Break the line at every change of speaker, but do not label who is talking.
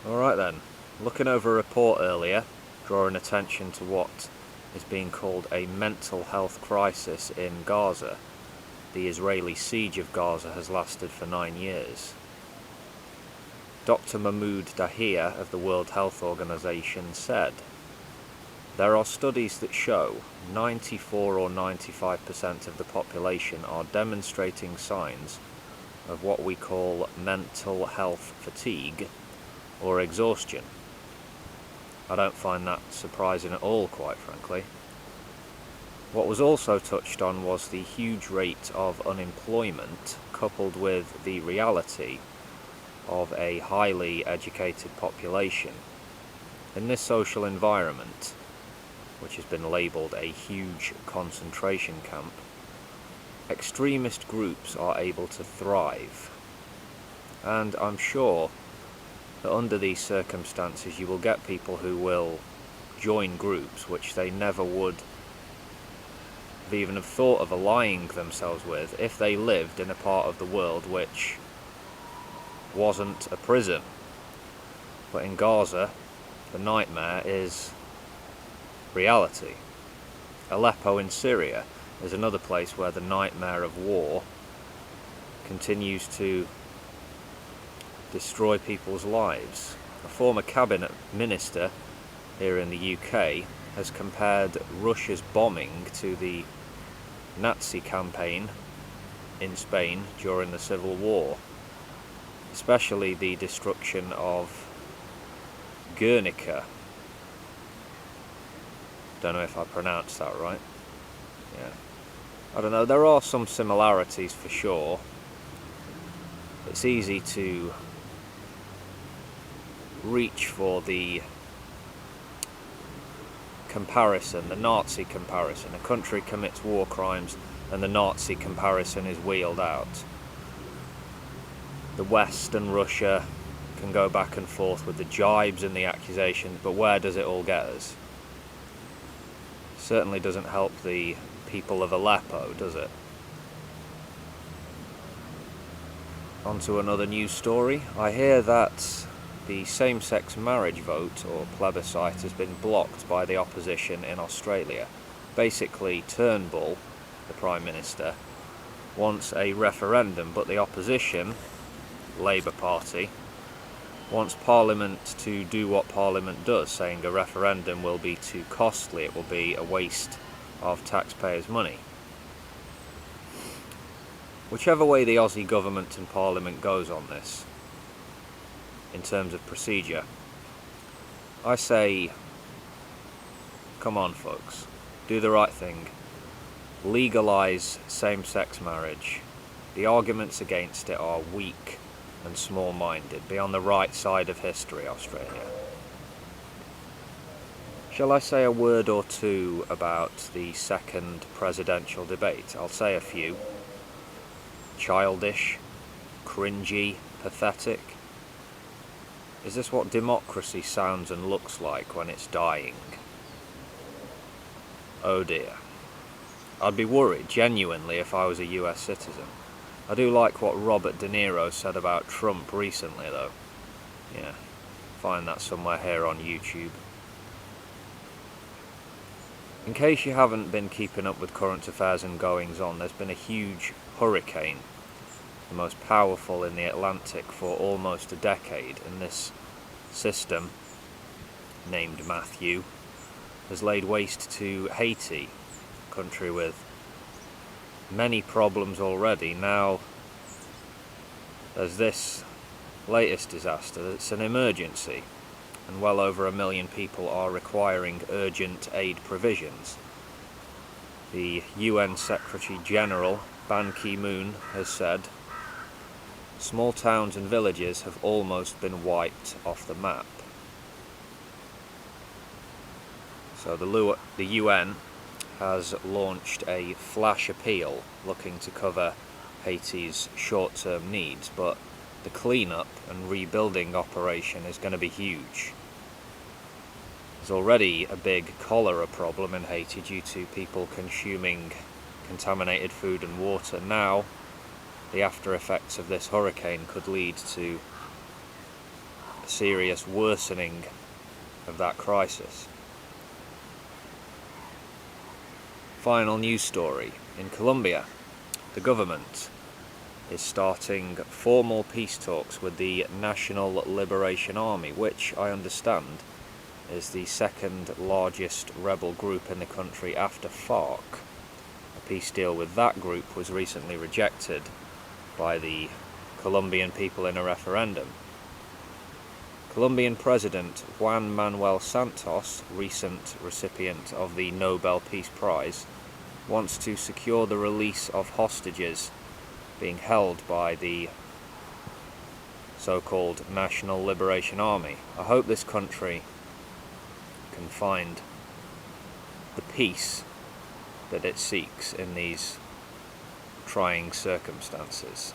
Alright then, looking over a report earlier, drawing attention to what is being called a mental health crisis in Gaza. The Israeli siege of Gaza has lasted for 9 years. Dr. Mahmoud Dahia of the World Health Organization said, "There are studies that show 94 or 95% of the population are demonstrating signs of what we call mental health fatigue or exhaustion." I don't find that surprising at all, quite frankly. What was also touched on was the huge rate of unemployment, coupled with the reality of a highly educated population. In this social environment, which has been labelled a huge concentration camp, extremist groups are able to thrive. And I'm sure that under these circumstances you will get people who will join groups which they never would even have thought of allying themselves with if they lived in a part of the world which wasn't a prison. But in Gaza, the nightmare is reality. Aleppo in Syria is another place where the nightmare of war continues to destroy people's lives. A former cabinet minister here in the UK has compared Russia's bombing to the Nazi campaign in Spain during the Civil War, especially the destruction of Guernica. Don't know if I pronounced that right. Yeah. I don't know, there are some similarities for sure. It's easy to reach for the comparison, the Nazi comparison. A country commits war crimes and the Nazi comparison is wheeled out. The West and Russia can go back and forth with the jibes and the accusations, but where does it all get us? Certainly doesn't help the people of Aleppo, does it? On to another news story. I hear that the same-sex marriage vote, or plebiscite, has been blocked by the opposition in Australia. Basically, Turnbull, the Prime Minister, wants a referendum, but the opposition, Labour Party, wants Parliament to do what Parliament does, saying a referendum will be too costly, it will be a waste of taxpayers' money. Whichever way the Aussie government and Parliament goes on this, in terms of procedure, I say, come on folks, do the right thing, legalise same-sex marriage. The arguments against it are weak and small-minded. Be on the right side of history, Australia. Shall I say a word or two about the second presidential debate? I'll say a few. Childish, cringy, pathetic. Is this what democracy sounds and looks like when it's dying? Oh dear. I'd be worried, genuinely, if I was a US citizen. I do like what Robert De Niro said about Trump recently, though. Yeah, find that somewhere here on YouTube. In case you haven't been keeping up with current affairs and goings-on, there's been a huge hurricane, the most powerful in the Atlantic for almost a decade, and this system, named Matthew, has laid waste to Haiti, a country with many problems already. Now there's this latest disaster. It's an emergency, and well over 1 million people are requiring urgent aid provisions. The UN Secretary General, Ban Ki-moon, has said small towns and villages have almost been wiped off the map. So the UN has launched a flash appeal looking to cover Haiti's short-term needs, but the cleanup and rebuilding operation is going to be huge. There's already a big cholera problem in Haiti due to people consuming contaminated food and water. Now, the after effects of this hurricane could lead to a serious worsening of that crisis. Final news story. In Colombia, the government is starting formal peace talks with the National Liberation Army, which I understand is the second largest rebel group in the country after FARC. A peace deal with that group was recently rejected by the Colombian people in a referendum. Colombian President Juan Manuel Santos, recent recipient of the Nobel Peace Prize, wants to secure the release of hostages being held by the so-called National Liberation Army. I hope this country can find the peace that it seeks in these trying circumstances.